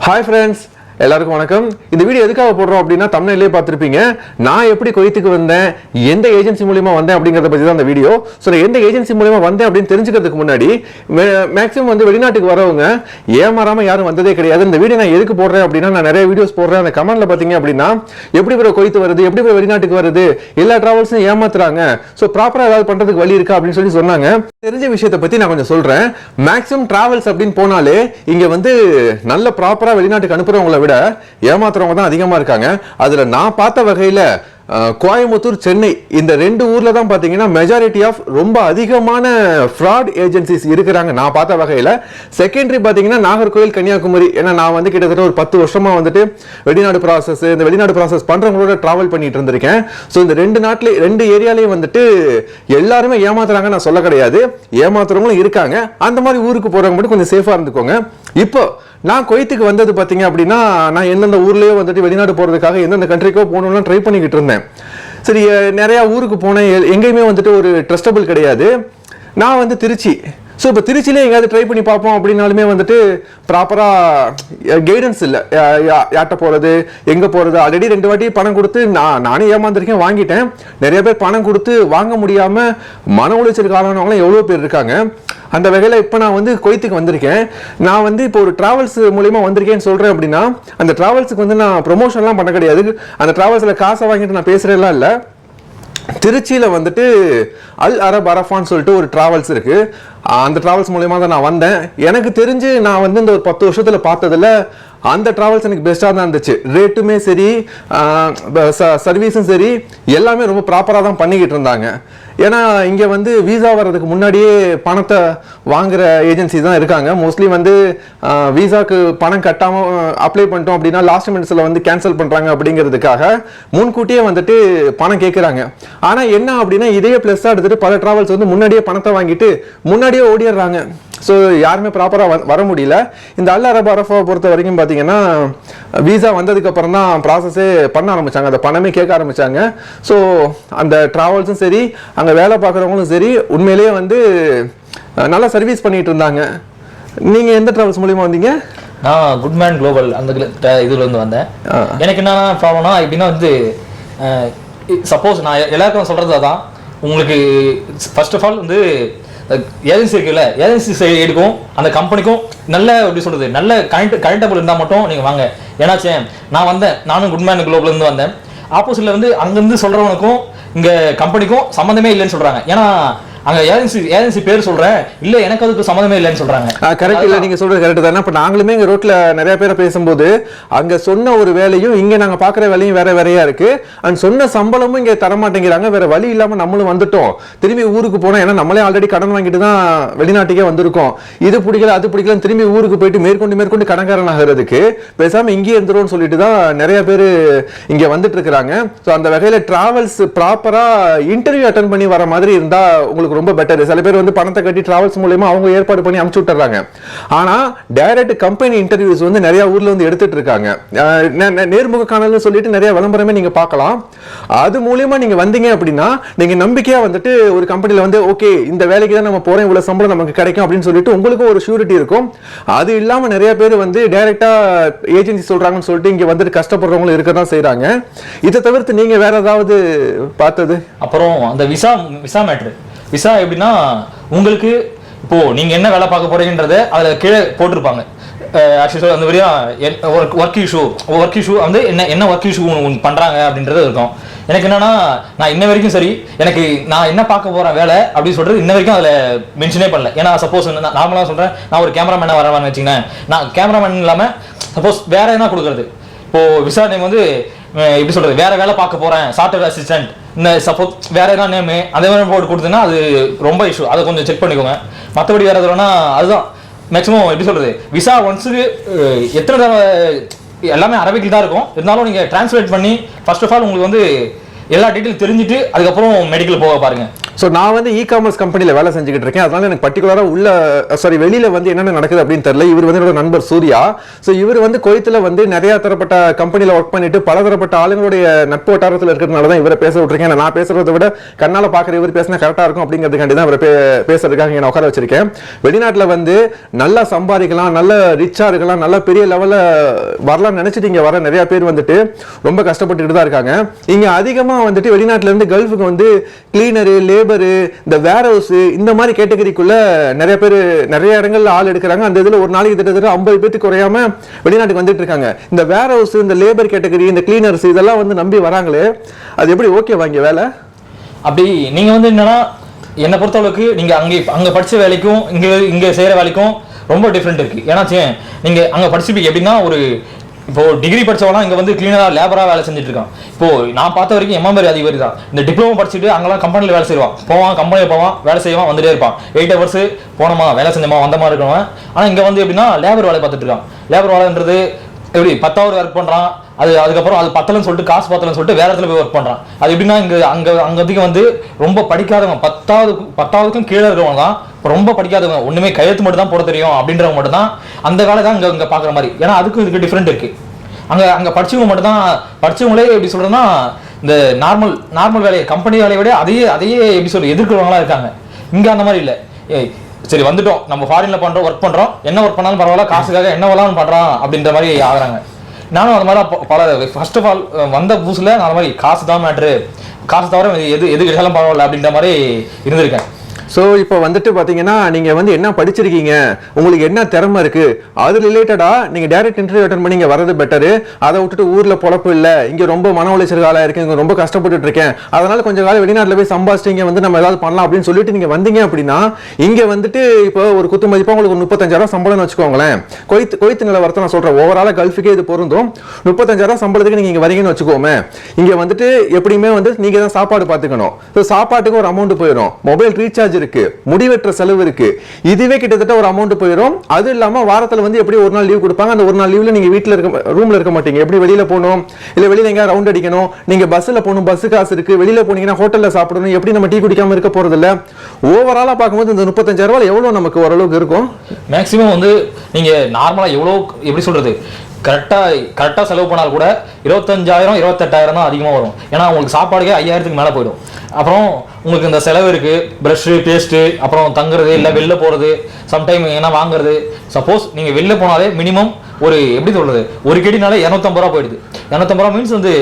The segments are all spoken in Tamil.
Hi friends, எல்லாருக்கும் வணக்கம். இந்த வீடியோ எதுக்காக போடுறோம் அப்படின்னா தம்ப்நெயிலே பார்த்திருப்பீங்க. நான் எப்படி குவைத்துக்கு வந்தேன், எந்த ஏஜென்சி மூலமா வந்தேன் அப்படிங்கறத பத்தி தான் இந்த வீடியோ. சோ எந்த ஏஜென்சி மூலமா வந்தேன் அப்படின்னு தெரிஞ்சுக்கிறதுக்கு முன்னாடி மேக்ஸிமம் வந்து வெளிநாட்டுக்கு வரவங்க ஏமாறாம யாரும் வந்ததே கிடையாது. இந்த வீடியோ நான் எதுக்கு போடுறேன் அப்படின்னா நான் நிறைய வீடியோஸ் போடுறேன். அந்த கமெண்ட்ல பாத்தீங்க அப்படின்னா எப்படி போய் குவைத்து வருது, எப்படி போய் வெளிநாட்டுக்கு வருது, எல்லா டிராவல்ஸும் ஏமாத்துறாங்க. சோ ப்ராப்பரா ஏதாவது பண்றதுக்கு வழி இருக்கா அப்படின்னு சொல்லி சொன்னாங்க. தெரிஞ்ச விஷயத்தை பத்தி நான் கொஞ்சம் சொல்றேன். மேக்ஸிமம் டிராவல்ஸ் அப்படின்னு போனாலே இங்க வந்து நல்ல ப்ராப்பரா வெளிநாட்டுக்கு அனுப்புறவங்களை விட ஏமாத்துறவங்க தான் அதிகமா இருக்காங்க. அதுல நான் பார்த்த வகையில கோயம்புத்தூர், சென்னை இந்த ரெண்டு ஊர்ல தான் பாத்தீங்கன்னா மெஜாரிட்டி ஆஃப் ரொம்ப அதிகமான ஃப்ராட் ஏஜென்சிஸ் இருக்கிறாங்க நான் பார்த்த வகையில. செகண்டரி பாத்தீங்கன்னா நாகர்கோவில், கன்னியாகுமரி. ஏன்னா நான் வந்து கிட்டத்தட்ட ஒரு 10 வருஷமா வந்துட்டு வெளிநாடு ப்ராசஸ், இந்த வெளிநாடு ப்ராசஸ் பண்றவங்களோட டிராவல் பண்ணிட்டு இருந்திருக்கேன். ஸோ இந்த ரெண்டு ஏரியாலையும் வந்துட்டு எல்லாருமே ஏமாத்துறாங்க நான் சொல்ல கிடையாது, ஏமாத்துறவங்களும் இருக்காங்க. அந்த மாதிரி ஊருக்கு போறவங்க மட்டும் கொஞ்சம் சேஃபா இருந்துக்கோங்க. இப்போ நான் குவைத்துக்கு வந்தது பாத்தீங்க அப்படின்னா நான் எந்தெந்த ஊர்லயோ வந்துட்டு வெளிநாடு போறதுக்காக எந்தெந்த கண்ட்ரிக்கோ போகணும்னு ட்ரை பண்ணிக்கிட்டு இருந்தேன். சரி, நிறைய ஊருக்கு போனேன், எங்கேயுமே வந்துட்டு ஒரு ட்ரஸ்டபிள் கிடையாது. நான் வந்து திருச்சி, ஸோ இப்போ திருச்சியிலே எங்கேயாவது ட்ரை பண்ணி பார்ப்போம் அப்படின்னாலுமே வந்துட்டு ப்ராப்பராக கைடன்ஸ் இல்லை. யார்கிட்ட போகிறது, எங்கே போகிறது. ஆல்ரெடி 2 வாட்டி பணம் கொடுத்து நானே ஏமாந்துருக்கேன், வாங்கிட்டேன். நிறைய பேர் பணம் கொடுத்து வாங்க முடியாமல் மன உளைச்சலுக்கு ஆளானவங்களாம் எவ்வளோ பேர் இருக்காங்க. அந்த வகையில் இப்போ நான் வந்து குவைத்துக்கு வந்திருக்கேன். நான் வந்து இப்போ ஒரு டிராவல்ஸ் மூலியமாக வந்திருக்கேன்னு சொல்கிறேன் அப்படின்னா அந்த டிராவல்ஸுக்கு வந்து நான் ப்ரொமோஷன்லாம் பண்ண கிடையாது. அந்த டிராவல்ஸில் காசை வாங்கிட்டு நான் பேசுகிறேன்லாம் இல்லை. திருச்சியில் வந்துட்டு அல் அரப் அரஃபான்னு சொல்லிட்டு ஒரு டிராவல்ஸ் இருக்கு. அந்த டிராவல்ஸ் மூலியமாக தான் நான் வந்தேன். எனக்கு தெரிஞ்சு நான் வந்து இந்த ஒரு 10 வருஷத்தில் பார்த்ததில் அந்த டிராவல்ஸ் எனக்கு பெஸ்ட்டாக தான் இருந்துச்சு. ரேட்டுமே சரி, சர்வீஸும் சரி, எல்லாமே ரொம்ப ப்ராப்பராக தான் பண்ணிக்கிட்டு இருந்தாங்க. ஏன்னா இங்கே வந்து வீசா வர்றதுக்கு முன்னாடியே பணத்தை வாங்குற ஏஜென்சி தான் இருக்காங்க. மோஸ்ட்லி வந்து வீசாக்கு பணம் கட்டாமல் அப்ளை பண்ணிட்டோம் அப்படின்னா லாஸ்ட் மினிட்ஸில் வந்து கேன்சல் பண்ணுறாங்க அப்படிங்கிறதுக்காக முன்கூட்டியே வந்துட்டு பணம் கேட்குறாங்க. ஆனால் என்ன அப்படின்னா இதையே ப்ளஸ்ஸாக எடுத்துகிட்டு பல டிராவல்ஸ் வந்து முன்னாடியே பணத்தை வாங்கிட்டு முன்னாடியே ஓடிடுறாங்க. ஸோ யாருமே ப்ராப்பராக வர முடியல. இந்த அல் அரப் அரஃபாவை பொறுத்த வரைக்கும் பார்த்தீங்கன்னா வீசா வந்ததுக்கு அப்புறம் தான் ப்ராசஸே பண்ண ஆரம்பிச்சாங்க, அந்த பணமே கேட்க ஆரம்பிச்சாங்க. ஸோ அந்த டிராவல்ஸும் சரி, அங்கே வேலை பார்க்குறவங்களும் சரி, உண்மையிலேயே வந்து நல்லா சர்வீஸ் பண்ணிட்டு இருந்தாங்க. நீங்கள் எந்த டிராவல்ஸ் மூலியமா வந்தீங்க? நான் குட்மேன் குளோபல் அந்த இதுல இருந்து வந்தேன். எனக்கு என்ன ப்ராப்ளம்னா எப்படின்னா வந்து சப்போஸ் நான் எல்லாருக்கும் சொல்றது அதான், உங்களுக்கு ஃபர்ஸ்ட் ஆஃப் ஆல் வந்து ஏஜென்சி இருக்குல்ல, ஏஜென்சி சைடுக்கும் அந்த கம்பெனிக்கும் நல்ல எப்படி சொல்றது, நல்ல கனெக்டபிள் இருந்தால் மட்டும் நீங்கள் வாங்க. ஏன்னாச்சே நான் வந்தேன், நானும் குட்மேன் குளோபல் இருந்து வந்தேன். ஆப்போசிட்ல வந்து அங்கேருந்து சொல்றவனுக்கும் இங்கே கம்பெனிக்கும் சம்மந்தமே இல்லைன்னு சொல்றாங்க. ஏன்னா அங்க ஏஜென்சி பேர் சொல்றேன், இல்ல எனக்கு அதுக்கு சம்மந்தமே இல்லைன்னு சொல்றாங்க. கரெக்ட், இல்ல நீங்க சொல்றது கரெக்ட் தானே. இப்ப நாங்களுமே இங்க ரோட்ல நிறைய பேரை பேசும்போது அங்க சொன்ன ஒரு வேலையும் இங்க நாங்க பாக்குற வேலையும் வேறையா இருக்கு. அண்ட் சொன்ன சம்பளமும் இங்க தர மாட்டேங்கிறாங்க. வேற வழி இல்லாம நம்மளும் வந்துட்டோம், திரும்பி ஊருக்கு போனோம். ஏன்னா நம்மளே ஆல்ரெடி கடன் வாங்கிட்டு தான் வெளிநாட்டுக்கே வந்திருக்கோம். இது பிடிக்கல அது பிடிக்கல, திரும்பி ஊருக்கு போயிட்டு மேற்கொண்டு கடன்காரன் ஆகிறதுக்கு பேசாம இங்கே இருந்துரும் சொல்லிட்டு தான் நிறைய பேர் இங்க வந்துட்டு இருக்கிறாங்க. ஸோ அந்த வகையில டிராவல்ஸ் ப்ராப்பரா இன்டர்வியூ அட்டன் பண்ணி வர மாதிரி இருந்தா உங்களுக்கு ரொம்ப பெட்டர். சில பேர் வந்து பணத்தை கட்டி டிராவல்ஸ் மூலமா அவங்க ஏற்பாடு பண்ணி அனுப்பிச்சு விட்டுறாங்க. ஆனா டைரக்ட் கம்பெனி இன்டர்வியூஸ் வந்து நிறைய ஊர்ல வந்து எடுத்துட்டு இருக்காங்க. நேர்முக காணல்னு சொல்லிட்டு நிறைய விளம்பரமே நீங்க பார்க்கலாம். அது மூலமா நீங்க வந்தீங்க அப்படின்னா நீங்க நம்பிக்கையா வந்துட்டு ஒரு கம்பெனில வந்து ஓகே இந்த வேலைக்கு தான் நம்ம போறோம், இவ்வளவு சம்பளம் நமக்கு கிடைக்கும் அப்படின்னு சொல்லிட்டு உங்களுக்கு ஒரு ஷூரிட்டி இருக்கும். அது இல்லாம நிறைய பேர் வந்து டைரக்டா ஏஜென்சி சொல்றாங்கன்னு சொல்லிட்டு இங்க வந்துட்டு கஷ்டப்படுறவங்களும் இருக்க தான் செய்யறாங்க. இதை தவிர்த்து நீங்க வேற ஏதாவது பார்த்தது? அப்புறம் அந்த விசா மேட்ரு. விசா எப்படின்னா உங்களுக்கு இப்போ நீங்க என்ன வேலை பார்க்க போறீங்கன்றத அதுல கீழே போட்டிருப்பாங்க. ஆக்சுவலா அந்த வழியா ஒர்க் இஷ்யூ வந்து என்ன ஒர்க் இஷ்யூ பண்றாங்க அப்படின்றது இருக்கும். எனக்கு என்னன்னா நான் இன்ன வரைக்கும் சரி, எனக்கு நான் என்ன பார்க்க போறேன் வேலை அப்படின்னு சொல்றது இன்ன வரைக்கும் அதுல மென்ஷனே பண்ணல. ஏன்னா சப்போஸ் நார்மலா சொல்றேன், நான் ஒரு கேமராமேனா வரவான்னு வச்சுக்கேன், நான் கேமராமேன் இல்லாம சப்போஸ் வேற என்ன கொடுக்கறது. இப்போ விசா நேம் வந்து எப்படி சொல்றது, வேற வேலை பார்க்க போறேன், சாஃப்ட்வேர் அசிஸ்டன்ட், இந்த சப்போஸ் வேற என்ன நேமு அதே மாதிரி போட்டு கொடுத்தீங்கன்னா அது ரொம்ப இஷ்யூ. அதை கொஞ்சம் செக் பண்ணிக்கோங்க. மற்றபடி வேற எதுனா அதுதான் மேக்ஸிமம் எப்படி சொல்றது, விசா ஒன்ஸுக்கு எத்தனை எல்லாமே அரபிக்கில் தான் இருக்கும். இருந்தாலும் நீங்க டிரான்ஸ்லேட் பண்ணி ஃபர்ஸ்ட் ஆஃப் ஆல் உங்களுக்கு வந்து எல்லா டீட்டெயில் தெரிஞ்சுட்டு அதுக்கப்புறம் மெடிக்கல் போக பாருங்க. ஸோ நான் வந்து இ-காமர்ஸ் கம்பெனியில் வேலை செஞ்சுக்கிட்டு இருக்கேன். அதனால எனக்கு பர்டிகுலராக உள்ள வெளியில் வந்து என்னென்ன நடக்குது அப்படின்னு தெரியல. இவர் வந்து என்னோட நண்பர் சூர்யா. ஸோ இவர் வந்து குவைத்தில் வந்து நிறைய தரப்பட்ட கம்பெனியில் ஒர்க் பண்ணிட்டு பல தரப்பட்ட ஆளுங்களுடைய நட்பு வட்டாரத்தில் இருக்கிறதுனால தான் இவரை பேச விட்டுருக்கேன். நான் பேசுறதை விட கண்ணால் பார்க்குற இவர் பேசினா கரெக்டாக இருக்கும் அப்படிங்கிறதுக்காண்டி தான் இவரை பேசுறதுக்காக நான் உட்கார வச்சிருக்கேன். வெளிநாட்டில் வந்து நல்லா சம்பாதிக்கலாம், நல்ல ரிச்சாக இருக்கலாம், நல்ல பெரிய லெவலில் வரலாம்னு நினைச்சிட்டு இங்கே வர நிறைய பேர் வந்துட்டு ரொம்ப கஷ்டப்பட்டுட்டு தான் இருக்காங்க. இங்கே அதிகமாக வந்துட்டு வெளிநாட்டில இருந்து கல்ஃபுக்கு வந்து கிளீனரு, லேபரு, இந்த வேர் ஹவுஸ் இந்த மாதிரி கேட்டகரிக்குள்ள நிறைய பேர் நிறைய இடங்கள்ல ஆள் எடுக்கிறாங்க. அந்த இதுல ஒரு நாளைக்கு கிட்டத்தட்ட 50 பேருக்கு குறையாம வெளிநாட்டுக்கு வந்துட்டு இருக்காங்க. இந்த வேர் ஹவுஸ், இந்த லேபர் கேட்டகரி, இந்த கிளீனர்ஸ் இதெல்லாம் வந்து நம்பி வராங்களே, அது எப்படி ஓகே வாங்கிய வேலை? அப்படி நீங்க வந்து என்னன்னா என்னை பொறுத்தளவுக்கு நீங்க அங்க படிச்ச வேலைக்கும் இங்க செய்யற வேலைக்கும் ரொம்ப டிஃப்ரெண்ட் இருக்கு. ஏன்னா நீங்க அங்க படிச்சிருப்பீங்க எப்படின்னா ஒரு இப்போ டிகிரி படிச்சவனா இங்க வந்து கிளீனரா லேபரா வேலை செஞ்சுட்டு இருக்கான். இப்போ நான் பார்த்த வரைக்கும் எம்எம்பர் அதிபர் தான் இந்த டிப்ளமோ படிச்சுட்டு அங்கெல்லாம் கம்பெனியில் வேலை செய்வான், கம்பெனியில் போவான், வேலை செய்வான், வந்துட்டே இருப்பான். 8 hours போனோமா வேலை செஞ்சோமா வந்த மாதிரி இருக்கவன். ஆனா இங்க வந்து எப்படின்னா லேபர் வேலை பார்த்துட்டு இருக்கான். லேபர் வேலைன்றது எப்படி 10 hour ஒர்க் பண்றான், அதுக்கப்புறம் அது பத்தலன்னு சொல்லிட்டு காசு பத்தலன்னு சொல்லிட்டு வேற இடத்துல போய் ஒர்க் பண்றான். அது எப்படின்னா அங்க வந்து ரொம்ப படிக்காதவன் 10ஆவதுக்கும் கீழே இருக்கவங்க தான் ரொம்ப படிக்காதவங்க, ஒண்ணுமே கையெழுத்து மட்டும் தான் போட தெரியும் அப்படின்றவங்க மட்டும் தான் அந்த வேலை தான் இங்க பாக்குற மாதிரி. ஏன்னா அதுக்கும் இதுக்கு டிஃப்ரெண்ட் இருக்கு. அங்க படிச்சவங்க மட்டும் தான் படிச்சவங்களே எப்படி சொல்றதுன்னா இந்த நார்மல் வேலையை கம்பெனி வேலையை விட அதையே எப்படி சொல்ற எதிர்க்கிறவங்களா இருக்காங்க. இங்க அந்த மாதிரி இல்லை. சரி வந்துட்டோம் நம்ம ஃபாரின்ல ஒர்க் பண்றோம், என்ன ஒர்க் பண்ணாலும் பரவாயில்ல, காசுக்காக என்ன வேணாலும் பண்றான் அப்படின்ற மாதிரி ஆகுறாங்க. நானும் அது மாதிரி பல ஃபர்ஸ்ட் ஆஃப் ஆல் வந்த புதுசுல நான் அந்த மாதிரி காசு தான் மேட்ரு, காசு தவிர எது கிடைச்சாலும் பரவாயில்ல அப்படின்ற மாதிரி இருந்திருக்கேன். ஸோ இப்போ வந்துட்டு பார்த்தீங்கன்னா நீங்கள் வந்து என்ன படிச்சிருக்கீங்க, உங்களுக்கு என்ன திறமை இருக்குது, அது ரிலேட்டடாக நீங்கள் டேரக்ட் இன்டர்வியூ அட்டன் பண்ணி இங்கே வரது பெட்டரு. அதை விட்டுட்டு ஊரில் பொழப்பு இல்லை, இங்கே ரொம்ப மன உளைச்சல் காலம் இருக்குது, இங்கே ரொம்ப கஷ்டப்பட்டு இருக்கேன், அதனால கொஞ்சம் காலம் வெளிநாட்டில் போய் சம்பாதிச்சிங்க வந்து நம்ம ஏதாவது பண்ணலாம் அப்படின்னு சொல்லிட்டு நீங்கள் வந்தீங்க அப்படின்னா இங்கே வந்துட்டு இப்போ ஒரு குத்து மதிப்பாக உங்களுக்கு 35,000 சம்பளம்னு வச்சுக்கோங்களேன். கொய்த்து நிலவரத்தை நான் சொல்கிறேன், ஓவராலாக கல்ஃபுக்கே இது பொருந்தும். 35,000 சம்பளத்துக்கு நீங்கள் இங்கே வரீங்கன்னு வச்சுக்கோமே, இங்கே வந்துட்டு எப்படியுமே வந்து நீங்கள் தான் சாப்பாடு பார்த்துக்கணும். ஸோ சாப்பாட்டுக்கு ஒரு அமௌண்ட் போயிடும், மொபைல் ரீசார்ஜ் இருக்கு, முடிவெற்ற செலவு இருக்கு, இதுவே கிட்டத்தட்ட ஒரு அமௌண்ட் போயிடும். அது இல்லாம வாரத்துல வந்து எப்படி ஒரு நாள் லீவ் கொடுப்பாங்க, அந்த ஒரு நாள் லீவ்ல நீங்க வீட்ல ரூம்ல இருக்க மாட்டீங்க, எப்படி வெளியில போகணும், இல்ல வெளியில எங்க ரவுண்ட் அடிக்கணும், நீங்க பஸ்ல போகணும், பஸ் காசு இருக்கு, வெளியில போனீங்கன்னா ஹோட்டல்ல சாப்பிடணும், எப்படி நம்ம டீ குடிக்காம இருக்க போறது இல்ல. ஓவராலா பார்க்கும்போது இந்த 35,000 எவ்வளவு நமக்கு ஓரளவுக்கு இருக்கும். மேக்ஸிமம் வந்து நீங்க நார்மலா எவ்வளவு எப்படி சொல்றது கரெக்டா செலவு பண்ணால் கூட 25,000 28,000 தான் அதிகமா வரும். ஏன்னா உங்களுக்கு சாப்பாடுக்கே 5,000க்கு மேல போயிடும். அப்புறம் உங்களுக்கு இந்த செலவு இருக்கு, பிரஷ், பேஸ்ட், அப்புறம் தங்குறது, இல்ல வெளில போறது, சம்டைம் என்ன வாங்குறது. சப்போஸ் நீங்க வெளில போனாலே மினிமம் ஒரு எப்படி சொல்றது ஒரு கேடினாலே 250 ரூபா போயிடுது. 250 ரூபா மீன்ஸ் வந்து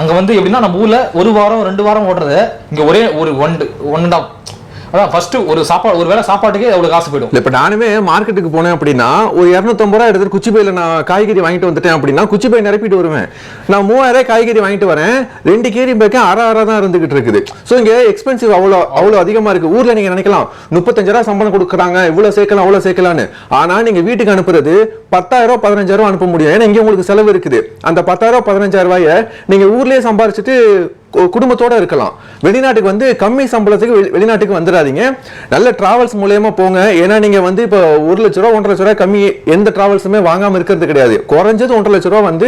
அங்க வந்து எப்படின்னா நம்ம ஊர்ல 1 வாரம் 2 வாரம் ஓடுறது இங்க ஒரே ஒரு 1.5 அதான் ஃபர்ஸ்ட் ஒரு வேளை சாப்பாட்டுக்கே அவ்வளவு காசு போயிடும். இப்ப நானுமே மார்க்கெட்டுக்கு போனேன் அப்படின்னா ஒரு 250 ரூபா எடுத்து குச்சி பையில நான் காய்கறி வாங்கிட்டு வந்துட்டேன் அப்படின்னா குச்சி பை நிரப்பிட்டு வருவேன். நான் 3000 காய்கறி வாங்கிட்டு வரேன், 2 கேரி பேக்க அரை தான் இருந்துகிட்டு இருக்குது. ஸோ இங்க எக்ஸ்பென்சிவ் அவ்வளோ அதிகமா இருக்கு. ஊர்ல நீங்க நினைக்கலாம் 35,000 சம்பளம் கொடுக்குறாங்க, இவ்வளவு சேர்க்கலாம் அவ்வளவு சேர்க்கலான்னு. ஆனா நீங்க வீட்டுக்கு அனுப்புறது 10,000 15,000 அனுப்ப முடியும். ஏன்னா இங்க உங்களுக்கு செலவு இருக்குது. அந்த 10,000 15,000 நீங்க ஊர்லயே சம்பாரிச்சுட்டு குடும்பத்தோட இருக்கலாம். வெளிநாட்டுக்கு வந்து கம்மி சம்பளத்துக்கு வெளிநாட்டுக்கு வந்துடாதீங்க, நல்ல டிராவல்ஸ் மூலமா போங்க. ஏன்னா நீங்க வந்து இப்போ 1 லட்ச ரூபா 1.5 லட்ச ரூபாய் கம்மி எந்த டிராவல்ஸுமே வாங்காம இருக்கிறது கிடையாது. குறைஞ்சது 1.5 லட்ச ரூபா வந்து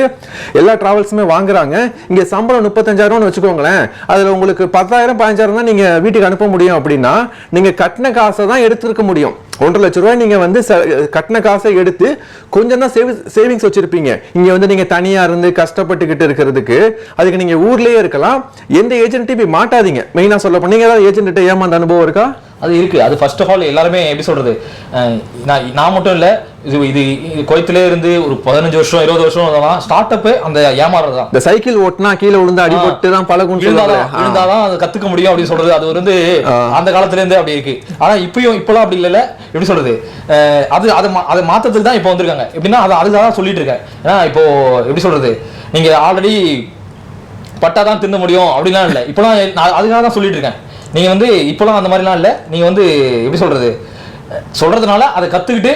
எல்லா டிராவல்ஸுமே வாங்குறாங்க. இங்க சம்பளம் 35,000 வச்சுக்கோங்களேன், அதுல உங்களுக்கு 10,000 15,000 தான் நீங்க வீட்டுக்கு அனுப்ப முடியும். அப்படின்னா நீங்க கட்டின காசை தான் எடுத்திருக்க முடியும். 1.5 லட்ச ரூபாய் நீங்க வந்து கட்டின காசை எடுத்து கொஞ்சம் தான் சேவிங்ஸ் வச்சிருப்பீங்க. இங்க வந்து நீங்க தனியா இருந்து கஷ்டப்பட்டுக்கிட்டு இருக்கிறதுக்கு அதுக்கு நீங்க ஊர்லயே இருக்கலாம். எந்த ஏஜென்ட்டையும் போய் மாட்டாதீங்க. மெயினா சொல்ல போனீங்க ஏதாவது ஏஜென்ட் ஏமாந்த அனுபவம் இருக்கா? அது இருக்கு. அது ஃபர்ஸ்ட் ஆஃப் ஆல் எல்லாருமே எப்படி சொல்றது நான் மட்டும் இல்ல, இது குவைத்திலே இருந்து ஒரு 15 வருஷம் 20 வருஷம் ஸ்டார்ட் அப் அந்த ஏமாறுறது தான். இந்த சைக்கிள் ஓட்டினா கீழே விழுந்து அடிபட்டு தான் பழகும், விழுந்தாதான் அதை கத்துக்க முடியும் அப்படின்னு சொல்றது. அது வந்து அந்த காலத்துல இருந்து அப்படி இருக்கு. ஆனா இப்பெல்லாம் அப்படி இல்ல. எப்படி சொல்றது அதை மாத்தத்துக்கு தான் இப்போ வந்திருக்காங்க. எப்படின்னா அதுதான் சொல்லிட்டு இருக்கேன். ஏன்னா இப்போ எப்படி சொல்றது நீங்க ஆல்ரெடி பட்டாதான் திருந்த முடியும் அப்படிலாம் இல்லை. இப்பெல்லாம் அதுக்காக தான் சொல்லிட்டு இருக்கேன். நீங்க வந்து இப்பெல்லாம் அந்த மாதிரிலாம் இல்லை. நீங்க வந்து எப்படி சொல்றதுனால அதை கத்துக்கிட்டு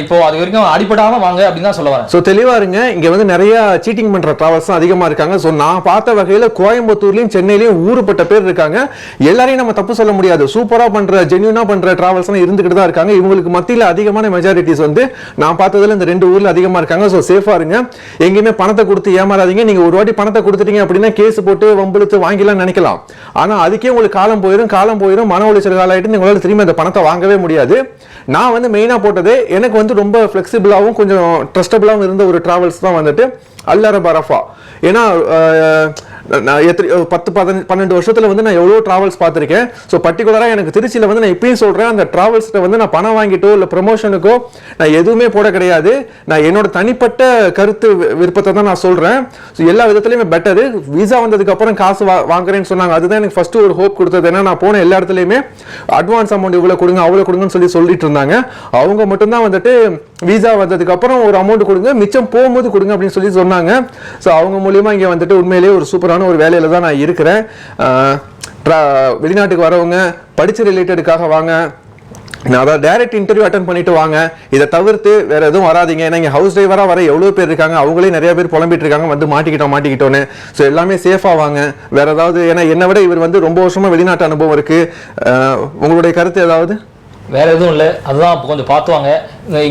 இப்போ அது வரைக்கும் அடிபடாம வாங்க அப்படின்னு தான் சொல்ல வரேன். ஸோ தெளிவா இருங்க. இங்க வந்து நிறைய சீட்டிங் பண்ற டிராவல்ஸ் தான் அதிகமா இருக்காங்க. ஸோ நான் பார்த்த வகையில கோயம்புத்தூர்லயும் சென்னையிலயும் ஊருப்பட்ட பேர் இருக்காங்க. எல்லாரையும் நம்ம தப்பு சொல்ல முடியாது. சூப்பரா பண்ற ஜென்யூனா பண்ற டிராவல்ஸ் இருந்துகிட்டு தான் இருக்காங்க. இவங்களுக்கு மத்தியில அதிகமான மெஜாரிட்டிஸ் வந்து நான் பார்த்ததுல இந்த 2 ஊர்ல அதிகமா இருக்காங்க. ஸோ சேஃபா இருங்க. எங்கேயுமே பணத்தை கொடுத்து ஏமாறாதீங்க. நீங்க ஒரு வாட்டி பணத்தை கொடுத்துட்டீங்க அப்படின்னா கேஸ் போட்டு வம்பிழுத்து வாங்கிலாம் நினைக்கலாம். ஆனா அதுக்கே உங்களுக்கு காலம் போயிடும் மன உளைச்சல் காலாயிட்டு உங்களால திரும்பி அந்த பணத்தை வாங்கவே முடியாது. நான் வந்து மெயினா போட்டது எனக்கு வந்து ரொம்ப ஃபிளெக்சிபிளாகவும் கொஞ்சம் ட்ரஸ்டபிளாகவும் இருந்த ஒரு டிராவல்ஸ் தான் வந்துட்டு அல்லற பரஃபா. ஏன்னா நான் 10-12 வருஷத்துல வந்து நான் எவ்வளோ டிராவல்ஸ் பார்த்துருக்கேன். ஸோ பர்டிகுலராக எனக்கு திருச்சியில் வந்து நான் இப்பயும் சொல்றேன், அந்த டிராவல்ஸ்ல வந்து நான் பணம் வாங்கிட்டோ இல்லை ப்ரமோஷனுக்கோ நான் எதுவுமே போட கிடையாது. நான் என்னோட தனிப்பட்ட கருத்து விருப்பத்தை தான் நான் சொல்றேன். ஸோ எல்லா விதத்துலையுமே பெட்டரு. விசா வந்ததுக்கு அப்புறம் காசு வாங்குறேன்னு சொன்னாங்க. அதுதான் எனக்கு ஃபர்ஸ்ட் ஒரு ஹோப் கொடுத்தது. ஏன்னா நான் போன எல்லா இடத்துலையுமே அட்வான்ஸ் அமௌண்ட் இவ்வளோ கொடுங்க அவ்வளோ கொடுங்கன்னு சொல்லிட்டு இருந்தாங்க. அவங்க மட்டும்தான் வந்துட்டு விசா வந்ததுக்கு அப்புறம் ஒரு அமௌண்ட் கொடுங்க மிச்சம் போகும்போது கொடுங்க அப்படின்னு சொல்லி சொன்னாங்க. ஸோ அவங்க மூலியமா இங்கே வந்துட்டு உண்மையிலேயே ஒரு சூப்பரான ஒரு வேலையில தான் நான் இருக்கிறேன். வெளிநாட்டுக்கு வரவங்க படிச்சு ரிலேட்டடுக்காக வாங்க. நான் அதாவது டைரக்ட் இன்டர்வியூ அட்டன் பண்ணிட்டு வாங்க. இதை தவிர்த்து வேற எதுவும் வராதிங்க. ஏன்னா இங்கே ஹவுஸ் டிரைவரா வர எவ்வளோ பேர் இருக்காங்க. அவங்களே நிறைய பேர் புலம்பிட்டு இருக்காங்க வந்து மாட்டிக்கிட்டோன்னு. ஸோ எல்லாமே சேஃபா வாங்க. வேற ஏதாவது ஏன்னா என்னை விட இவர் வந்து ரொம்ப வருஷமா வெளிநாட்டு அனுபவம் இருக்கு. உங்களுடைய கருத்து ஏதாவது? வேற எதுவும் இல்லை, அதுதான் கொஞ்சம் பார்த்துவாங்க.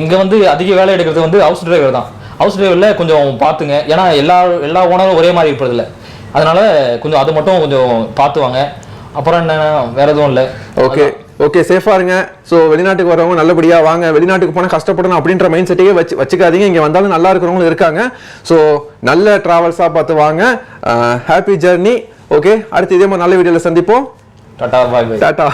இங்க வந்து அதிக வேலை எடுக்கிறது வந்து ஹவுஸ் டிரைவர் தான். ஹவுஸ் டிரைவர்ல கொஞ்சம் பார்த்துங்க. ஏன்னா எல்லா ஓனரும் ஒரே மாதிரி இருப்பது இல்லை. அதனால கொஞ்சம் அது மட்டும் கொஞ்சம் பார்த்துவாங்க. அப்புறம் என்ன, வேற எதுவும் இல்லை. ஓகே சேஃபா இருங்க. ஸோ வெளிநாட்டுக்கு வரவங்க நல்லபடியா வாங்க. வெளிநாட்டுக்கு போனால் கஷ்டப்படணும் அப்படின்ற மைண்ட் செட்டையே வச்சுக்காதீங்க. இங்கே வந்தாலும் நல்லா இருக்கிறவங்களும் இருக்காங்க. ஸோ நல்ல டிராவல்ஸாக பார்த்து வாங்க. Happy journey. ஓகே, அடுத்து இதே மாதிரி நல்ல வீடியோவில் சந்திப்போம். டாடா, பாய் பாய். டாடா.